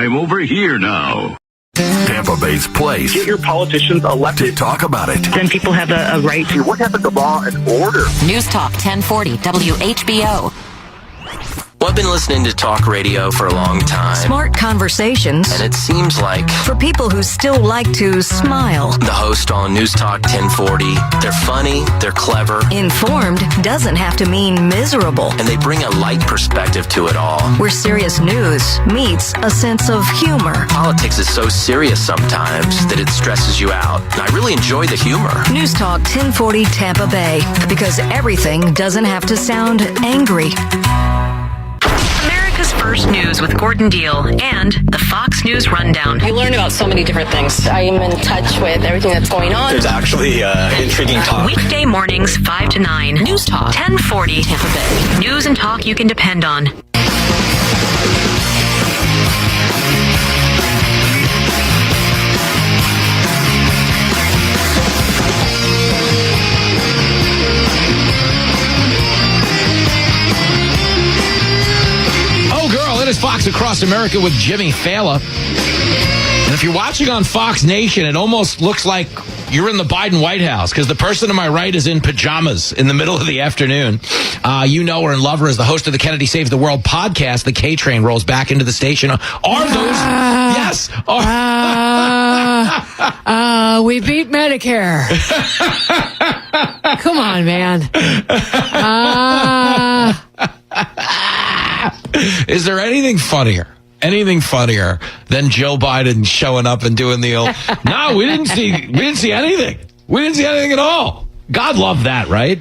time over here now. Tampa Bay's place. Get your politicians elected. To talk about it. Then people have a right to. What happened to law and order? News Talk 1040 WHBO. Well, I've been listening to talk radio for a long time. Smart conversations. And it seems like for people who still like to smile. The host on News Talk 1040, they're funny, they're clever. Informed doesn't have to mean miserable. And they bring a light perspective to it all. Where serious news meets a sense of humor. Politics is so serious sometimes that it stresses you out. And I really enjoy the humor. News Talk 1040 Tampa Bay. Because everything doesn't have to sound angry. America's First News with Gordon Deal and the Fox News Rundown. You learn about so many different things. I am in touch with everything that's going on. There's actually intriguing talk. Weekday mornings 5 to 9. News Talk 1040 Tampa Bay. News and talk you can depend on. Is Fox Across America with Jimmy Failla. And if you're watching on Fox Nation, it almost looks like you're in the Biden White House because the person to my right is in pajamas in the middle of the afternoon. You know her and love her as the host of the Kennedy Saves the World podcast. The K train rolls back into the station. Are those? Yes. We beat Medicare. Come on, man. Is there anything funnier than Joe Biden showing up and doing the old, no, we didn't see anything. We didn't see anything at all. God love that, right?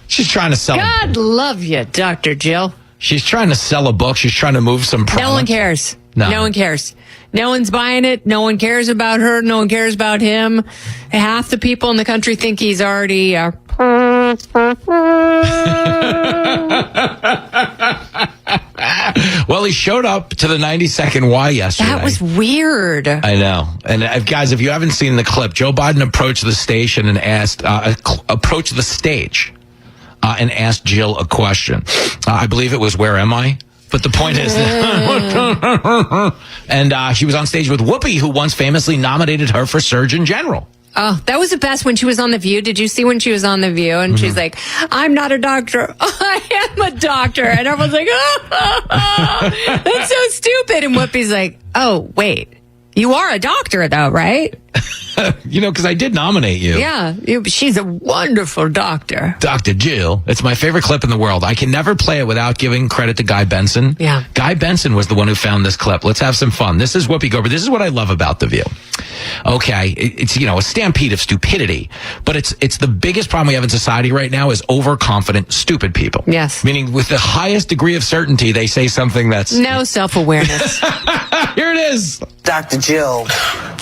She's trying to sell. God love you, Dr. Jill. She's trying to sell a book. She's trying to move some product. No one cares. No one cares. No one's buying it. No one cares about her. No one cares about him. Half the people in the country think he's already Well, he showed up to the 90-second Y yesterday. That was weird. I know. And guys, if you haven't seen the clip, Joe Biden approached the station and asked, approached the stage and asked Jill a question. I believe it was, "Where am I?" But the point is, and she was on stage with Whoopi, who once famously nominated her for Surgeon General. Oh, that was the best when she was on The View. Did you see when she was on The View? And she's like, "I'm not a doctor. I am a doctor." And everyone's like, "Oh, that's so stupid." And Whoopi's like, "Oh, wait. You are a doctor, though, right?" Because I did nominate you. Yeah, she's a wonderful doctor. Dr. Jill. It's my favorite clip in the world. I can never play it without giving credit to Guy Benson. Yeah. Guy Benson was the one who found this clip. Let's have some fun. This is Whoopi Goldberg. This is what I love about The View. Okay, it's a stampede of stupidity, but it's the biggest problem we have in society right now is overconfident, stupid people. Yes. Meaning with the highest degree of certainty, they say something that's... No self-awareness. Here it is. Dr. Jill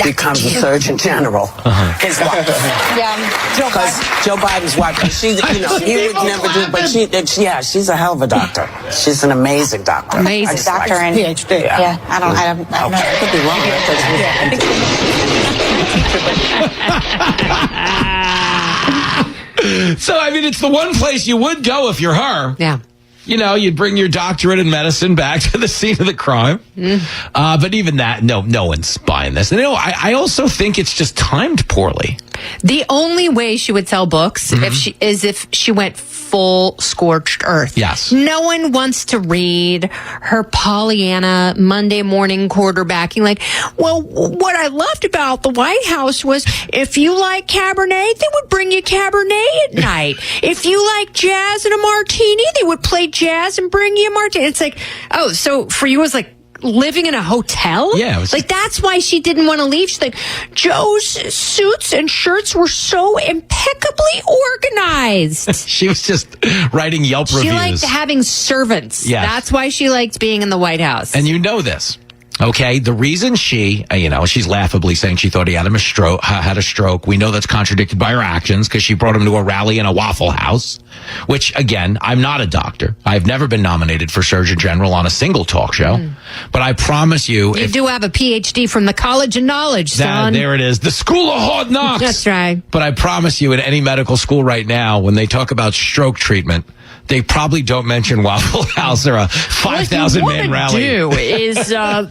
becomes a Surgeon General. His wife. Yeah, Joe Biden's wife. She, he would never do, but she's a hell of a doctor. She's an amazing doctor. Amazing doctor and PhD. Yeah, I could be wrong. So, it's the one place you would go if you're her. Yeah. You'd bring your doctorate in medicine back to the scene of the crime. But even that, no one's buying this. And I also think it's just timed poorly. The only way she would sell books if she went full scorched earth. Yes. No one wants to read her Pollyanna Monday morning quarterbacking. Like, well, what I loved about the White House was if you like Cabernet, they would bring you Cabernet at night. If you like jazz and a martini, they would play jazz and bring you a martini. It's like, oh, so for you it was like living in a hotel? Yeah. That's why she didn't want to leave. She's like, Joe's suits and shirts were so impeccably organized. She was just writing Yelp reviews. She liked having servants. Yes. That's why she liked being in the White House. And you know this. Okay, the reason she, she's laughably saying she thought he had a stroke. We know that's contradicted by her actions because she brought him to a rally in a Waffle House, which, again, I'm not a doctor. I've never been nominated for Surgeon General on a single talk show. But I promise you... You do have a PhD from the College of Knowledge, son. There it is. The School of Hard Knocks. That's right. But I promise you, in any medical school right now, when they talk about stroke treatment, they probably don't mention Waffle House or a 5,000-man rally. What you do is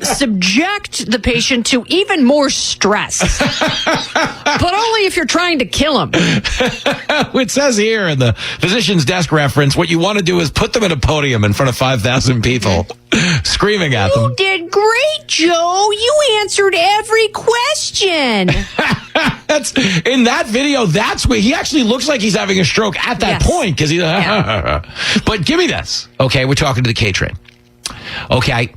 subject the patient to even more stress, but only if you're trying to kill him. It says here in the physician's desk reference, what you want to do is put them at a podium in front of 5,000 people, screaming at them. You did great, Joe. You answered every question. That's in that video. That's where he actually looks like he's having a stroke at that point because he's. But give me this. Okay, we're talking to the K train. Okay.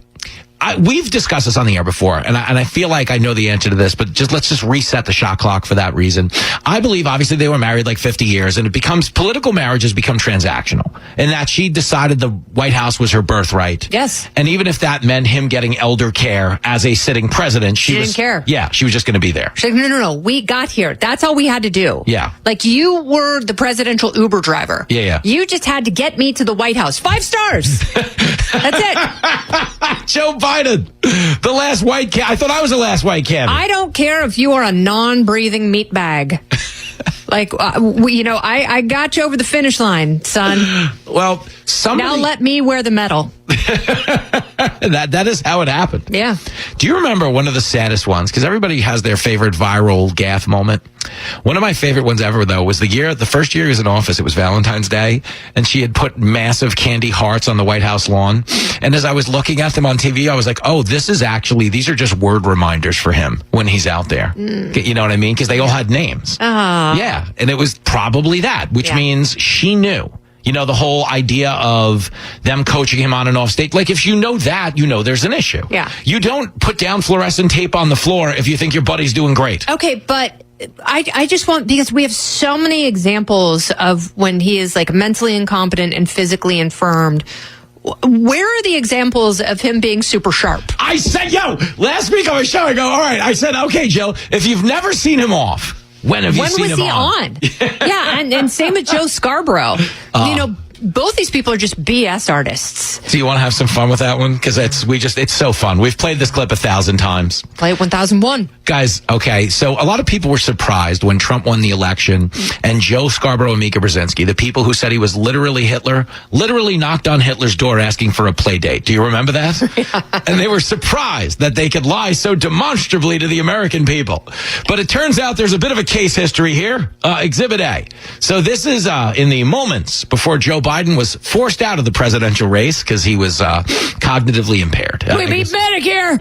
We've discussed this on the air before, and I feel like I know the answer to this, but let's just reset the shot clock for that reason. I believe, obviously, they were married like 50 years, and political marriages become transactional, and that she decided the White House was her birthright. Yes. And even if that meant him getting elder care as a sitting president, she didn't care. Yeah, she was just going to be there. She's like, no, we got here. That's all we had to do. Yeah. Like, you were the presidential Uber driver. Yeah. You just had to get me to the White House. 5 stars. That's it. Joe Biden, the last white cat. I thought I was the last white cat. I don't care if you are a non-breathing meat bag. Like, I got you over the finish line, son. Well, somebody... Now let me wear the medal. That is how it happened. Yeah. Do you remember one of the saddest ones? Because everybody has their favorite viral gaffe moment. One of my favorite ones ever, though, was the first year he was in office. It was Valentine's Day, and she had put massive candy hearts on the White House lawn. And as I was looking at them on TV, I was like, oh, these are just word reminders for him when he's out there. You know what I mean? Because they all had names. Yeah, and it was probably that, which means she knew. You know, the whole idea of them coaching him on and off stage. Like, if you know that, you know there's an issue. Yeah. You don't put down fluorescent tape on the floor if you think your buddy's doing great. Okay, but I just want, because we have so many examples of when he is like mentally incompetent and physically infirmed. Where are the examples of him being super sharp? I said, last week on my show, I go, all right. I said, okay, Joe, if you've never seen him off, when have you seen him on? When was he on? Yeah, and same with Joe Scarborough. Both these people are just BS artists. Do you want to have some fun with that one? Because it's so fun. We've played this clip 1,000 times. Play it 1,001. Guys, okay, so a lot of people were surprised when Trump won the election and Joe Scarborough and Mika Brzezinski, the people who said he was literally Hitler, literally knocked on Hitler's door asking for a play date. Do you remember that? Yeah. And they were surprised that they could lie so demonstrably to the American people. But it turns out there's a bit of a case history here. Exhibit A. So this is in the moments before Joe Biden was forced out of the presidential race because he was cognitively impaired. We beat Medicare.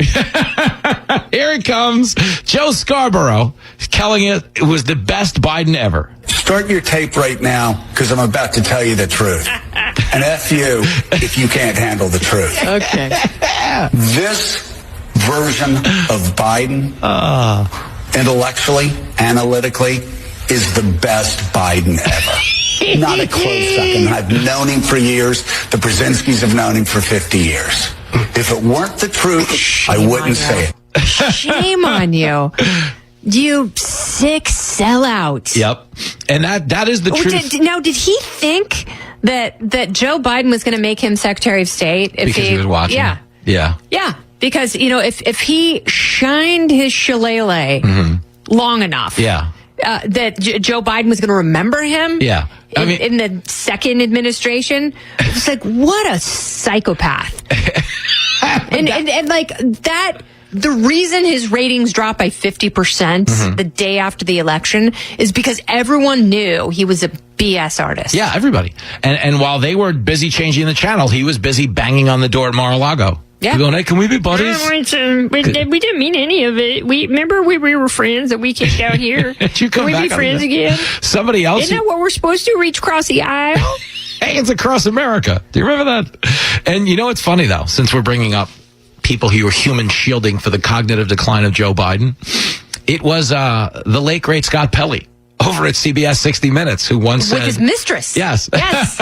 Here it comes. Joe Scarborough telling it was the best Biden ever. Start your tape right now because I'm about to tell you the truth. And F you if you can't handle the truth. Okay. This version of Biden, intellectually, analytically, is the best Biden ever. Not a close second. I've known him for years. The Brzezinskis have known him for 50 years. If it weren't the truth, I wouldn't say it. Shame on you. You sick sellout. Yep. And that is the truth. Now, did he think that Joe Biden was going to make him Secretary of State? Because he was watching. Yeah. Yeah. Yeah. Because, if he shined his shillelagh long enough. Yeah. That Joe Biden was going to remember him. Yeah. In the second administration. It's like, what a psychopath. and like that. The reason his ratings dropped by 50% the day after the election is because everyone knew he was a BS artist. Yeah, everybody. And while they were busy changing the channel, he was busy banging on the door at Mar-a-Lago. Yeah. Going, hey, can we be buddies? We didn't mean any of it. We were friends that we kicked out here. Can we be friends again? Somebody else. Isn't that what we're supposed to reach across the aisle? Hey, it's across America. Do you remember that? And it's funny, though, since we're bringing up people who were human shielding for the cognitive decline of Joe Biden, it was the late, great Scott Pelley over at CBS 60 Minutes who once said... With his mistress. Yes. Yes.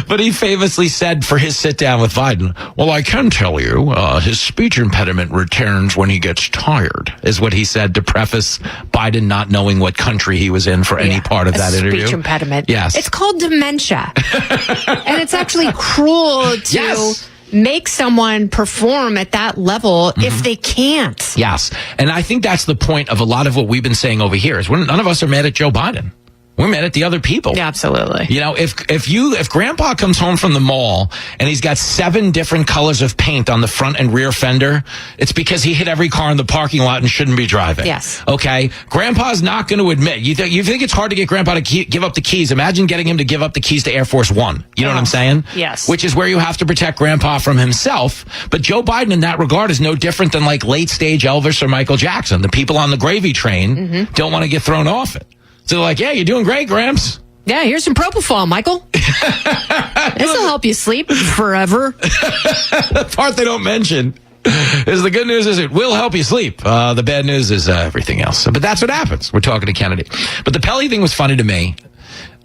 But he famously said for his sit-down with Biden, well, I can tell you, his speech impediment returns when he gets tired, is what he said to preface Biden not knowing what country he was in for any part of that interview. Speech impediment. Yes. It's called dementia. And it's actually cruel to... Yes. Make someone perform at that level if they can't. Yes. And I think that's the point of a lot of what we've been saying over here is none of us are mad at Joe Biden. We're mad at the other people. Yeah, absolutely. You know, if Grandpa comes home from the mall and he's got 7 different colors of paint on the front and rear fender, it's because he hit every car in the parking lot and shouldn't be driving. Yes. Okay? Grandpa's not going to admit. You think it's hard to get Grandpa to give up the keys. Imagine getting him to give up the keys to Air Force One. You know what I'm saying? Yes. Which is where you have to protect Grandpa from himself. But Joe Biden in that regard is no different than like late stage Elvis or Michael Jackson. The people on the gravy train don't want to get thrown off it. So they're like, yeah, you're doing great, Gramps. Yeah, here's some propofol, Michael. This will help you sleep forever. The part they don't mention is the good news is it will help you sleep. The bad news is everything else. But that's what happens. We're talking to Kennedy. But the Pelley thing was funny to me.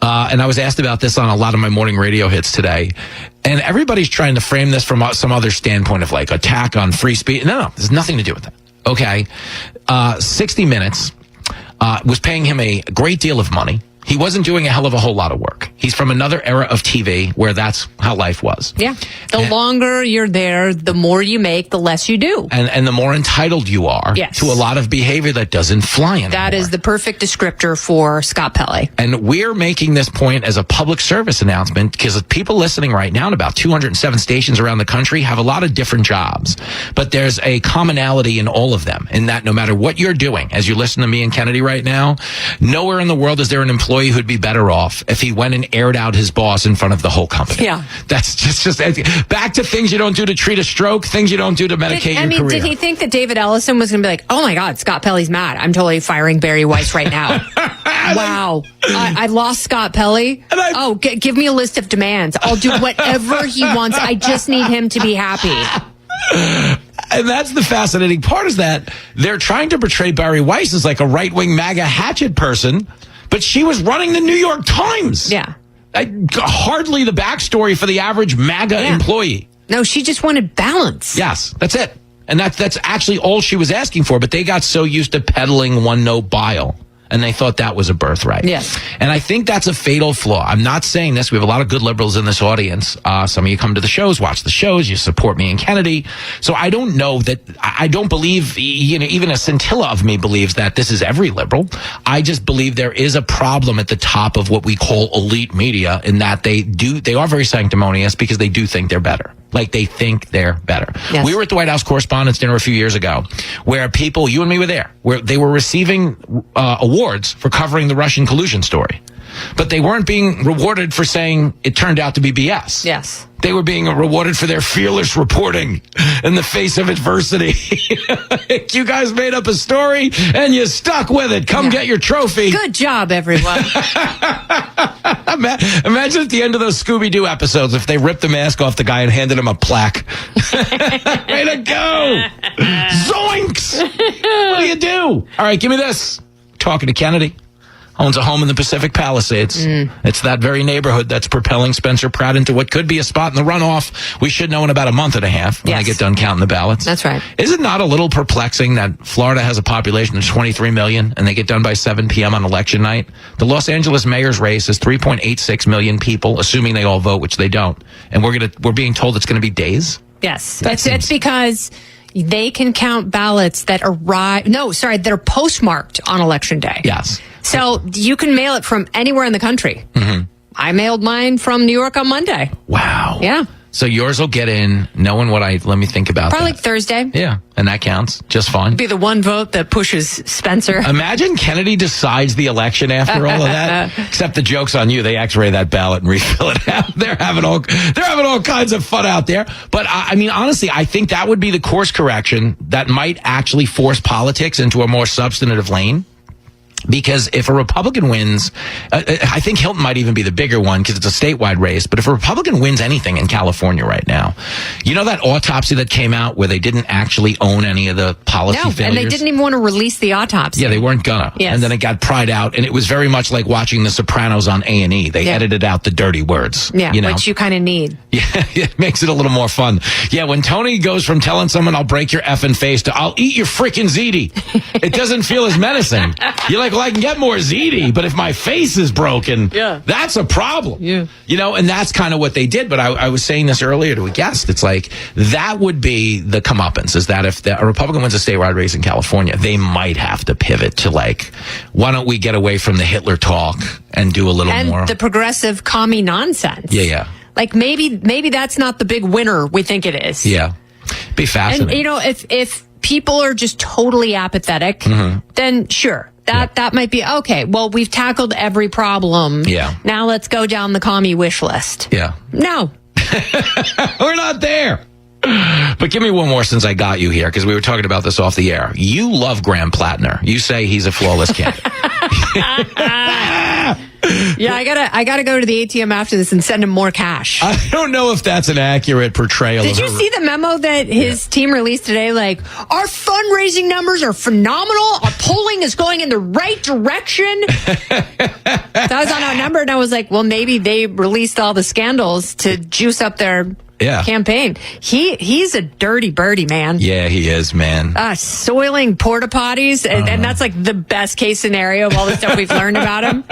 And I was asked about this on a lot of my morning radio hits today. And everybody's trying to frame this from some other standpoint of like attack on free speech. No, there's nothing to do with that. Okay. 60 Minutes was paying him a great deal of money. He wasn't doing a hell of a whole lot of work. He's from another era of TV where that's how life was. Yeah. The longer you're there, the more you make, the less you do. And the more entitled you are to a lot of behavior that doesn't fly anymore. That is the perfect descriptor for Scott Pelley. And we're making this point as a public service announcement because people listening right now in about 207 stations around the country have a lot of different jobs. But there's a commonality in all of them in that no matter what you're doing, as you listen to me and Kennedy right now, nowhere in the world is there an employee who'd be better off if he went and aired out his boss in front of the whole company. Yeah. That's just back to things you don't do to treat a stroke, things you don't do to medicate your career. Did he think that David Ellison was going to be like, oh my God, Scott Pelley's mad. I'm totally firing Barry Weiss right now. Wow. I lost Scott Pelley. Give me a list of demands. I'll do whatever he wants. I just need him to be happy. And that's the fascinating part is that they're trying to portray Barry Weiss as like a right-wing MAGA hatchet person, but she was running the New York Times. Yeah. Hardly the backstory for the average MAGA employee. No, she just wanted balance. Yes, that's it. And that's actually all she was asking for, but they got so used to peddling one note bile. And they thought that was a birthright. Yes. And I think that's a fatal flaw. I'm not saying this. We have a lot of good liberals in this audience. Some of you come to the shows, watch the shows. You support me and Kennedy. So I don't know that, I don't believe, even a scintilla of me believes that this is every liberal. I just believe there is a problem at the top of what we call elite media in that they are very sanctimonious because they do think they're better. Like they think they're better. Yes. We were at the White House Correspondents' Dinner a few years ago where people, you and me were there, where they were receiving awards for covering the Russian collusion story. But they weren't being rewarded for saying it turned out to be BS. Yes. They were being rewarded for their fearless reporting in the face of adversity. You guys made up a story and you stuck with it. Come get your trophy. Good job, everyone. Imagine at the end of those Scooby-Doo episodes if they ripped the mask off the guy and handed him a plaque. Way to go. Zoinks. What do you do? All right, give me this. Talking to Kennedy. Owns a home in the Pacific Palisades. It's that very neighborhood that's propelling Spencer Pratt into what could be a spot in the runoff. We should know in about a month and a half when they get done counting the ballots. That's right. Is it not a little perplexing that Florida has a population of 23 million and they get done by 7 p.m. on election night? The Los Angeles mayor's race is 3.86 million people, assuming they all vote, which they don't. And we're being told it's going to be days? Yes. It's because they can count ballots that that are postmarked on election day. Yes. So you can mail it from anywhere in the country. Mm-hmm. I mailed mine from New York on Monday. Wow. Yeah. So yours will get in knowing let me think about Probably that. like Thursday. Yeah. And that counts just fine. Be the one vote that pushes Spencer. Imagine Kennedy decides the election after all of that. Except the joke's on you. They X-ray that ballot and refill it out. They're having all kinds of fun out there. But I mean, honestly, I think that would be the course correction that might actually force politics into a more substantive lane. Because if a Republican wins, I think Hilton might even be the bigger one because it's a statewide race. But if a Republican wins anything in California right now, you know that autopsy that came out where they didn't actually own any of the policy failures? And they didn't even want to release the autopsy. Yeah, they weren't gonna. Yes. And then it got pried out, and it was very much like watching The Sopranos on A&E. They edited out the dirty words. Yeah, you know? which you kind of need. Yeah, it makes it a little more fun. Yeah, when Tony goes from telling someone I'll break your effing face to I'll eat your freaking ziti, it doesn't feel as menacing. You're like, well, I can get more ZD, but if my face is broken, that's a problem. Yeah. You know, and that's kind of what they did. But I was saying this earlier to a guest. It's like that would be the comeuppance, is that if a Republican wins a statewide race in California, they might have to pivot to like, why don't we get away from the Hitler talk and do a little more. And the progressive commie nonsense. Yeah. Like maybe that's not the big winner we think it is. Yeah. Be fascinating. And, you know, if people are just totally apathetic, then sure. That might be okay. Well, we've tackled every problem. Yeah. Now let's go down the commie wish list. Yeah. No. We're not there. But give me one more since I got you here, because we were talking about this off the air. You love Graham Platner. You say he's a flawless candidate. Yeah, I gotta go to the ATM after this and send him more cash. I don't know if that's an accurate portrayal. Did you see the memo that his team released today? Like, our fundraising numbers are phenomenal. Our polling is going in the right direction. So I was on our number and I was like, well, maybe they released all the scandals to juice up their campaign. He's a dirty birdie, man. Yeah, he is, man. Soiling porta potties, and that's like the best case scenario of all the stuff we've learned about him.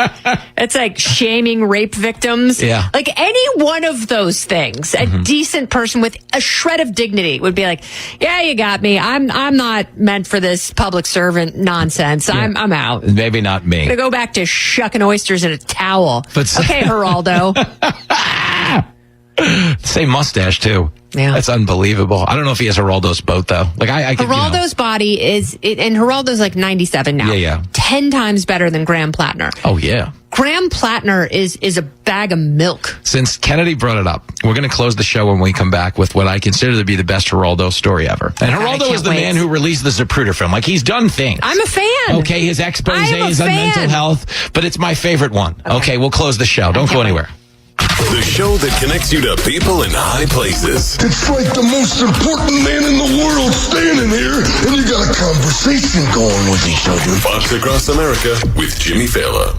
It's like shaming rape victims. Yeah. Like any one of those things, a decent person with a shred of dignity would be like, yeah, you got me. I'm not meant for this public servant nonsense. Yeah. I'm out. Maybe not me. I'm gonna go back to shucking oysters in a towel. Okay, Geraldo. Same mustache too. Yeah, that's unbelievable. I don't know if he has Geraldo's boat though. Like I could, Geraldo's body is, and Geraldo's like 97 now. Yeah. 10 times better than Graham Platner. Oh yeah. Graham Platner is a bag of milk. Since Kennedy brought it up, we're going to close the show when we come back with what I consider to be the best Geraldo story ever. And Geraldo is the man who released the Zapruder film. Like, he's done things. I'm a fan. Okay, his exposés on mental health, but it's my favorite one. Okay, we'll close the show. Don't go anywhere. The show that connects you to people in high places. It's like the most important man in the world standing here, and you got a conversation going with each other. Fox Across America with Jimmy Failla.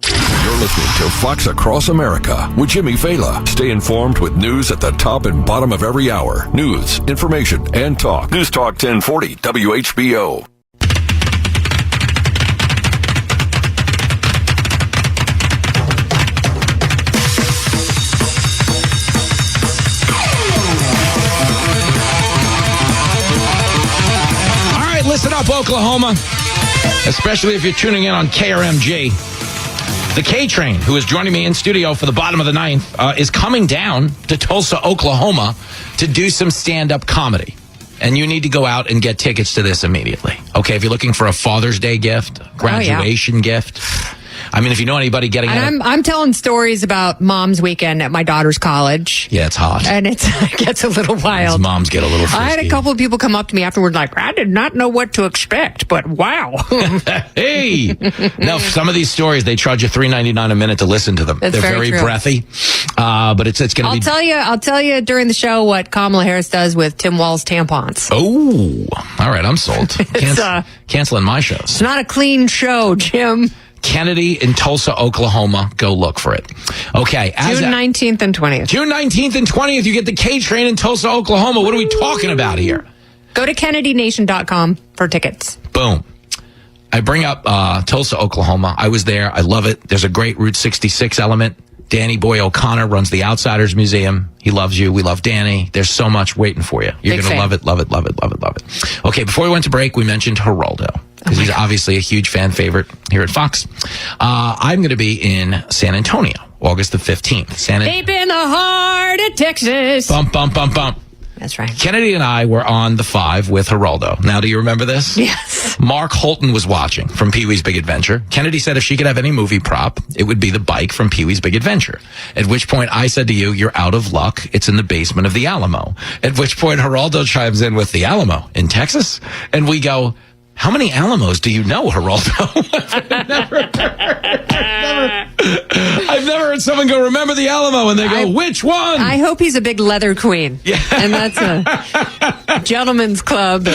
You're listening to Fox Across America with Jimmy Failla. Stay informed with news at the top and bottom of every hour. News, information, and talk. News Talk 1040 WHBO. Listen up, Oklahoma, especially if you're tuning in on KRMG. The K-Train, who is joining me in studio for the bottom of the ninth, is coming down to Tulsa, Oklahoma to do some stand-up comedy. And you need to go out and get tickets to this immediately. Okay, if you're looking for a Father's Day gift, graduation gift. I mean, if you know anybody getting and I'm telling stories about Mom's weekend at my daughter's college. Yeah, it's hot. And it gets a little wild. As moms get a little frisky. I had a couple of people come up to me afterward like, I did not know what to expect, but wow. Hey! Now, some of these stories, they charge you $3.99 a minute to listen to them. That's They're very true. breathy. But it's going to be... I'll tell you during the show what Kamala Harris does with Tim Walz tampons. Oh, all right, I'm sold. Canceling my shows. It's not a clean show, Jim. Kennedy in Tulsa, Oklahoma. Go look for it. Okay. June 19th and 20th. June 19th and 20th, you get the K-Train in Tulsa, Oklahoma. What are we talking about here? Go to KennedyNation.com for tickets. Boom. I bring up Tulsa, Oklahoma. I was there. I love it. There's a great Route 66 element. Danny Boy O'Connor runs the Outsiders Museum. He loves you. We love Danny. There's so much waiting for you. You're going to love it, love it, love it, love it, love it. Okay, before we went to break, we mentioned Geraldo, because he's obviously a huge fan favorite here at Fox. I'm going to be in San Antonio, August the 15th. Deep in the heart of Texas. Bump, bump, bump, bump. That's right. Kennedy and I were on the 5 with Geraldo. Now, do you remember this? Yes. Mark Holton was watching from Pee-wee's Big Adventure. Kennedy said if she could have any movie prop, it would be the bike from Pee-wee's Big Adventure. At which point I said to you, you're out of luck. It's in the basement of the Alamo. At which point Geraldo chimes in with the Alamo in Texas. And we go, how many Alamos do you know, Geraldo? I've never heard someone go, remember the Alamo, and they go, which one? I hope he's a big leather queen. Yeah. And that's a gentleman's club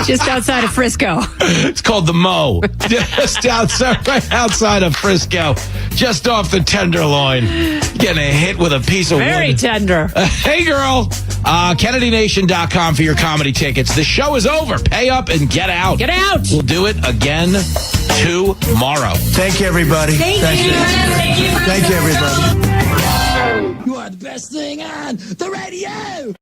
just outside of Frisco. It's called the Mo. Just right outside of Frisco. Just off the Tenderloin. Getting a hit with a piece of wood. Very tender. Hey, girl. KennedyNation.com for your comedy tickets. The show is over. Pay up and get out. Get out. We'll do it again tomorrow. Thank you, everybody. Thank you. Thank you, everybody. You are the best thing on the radio.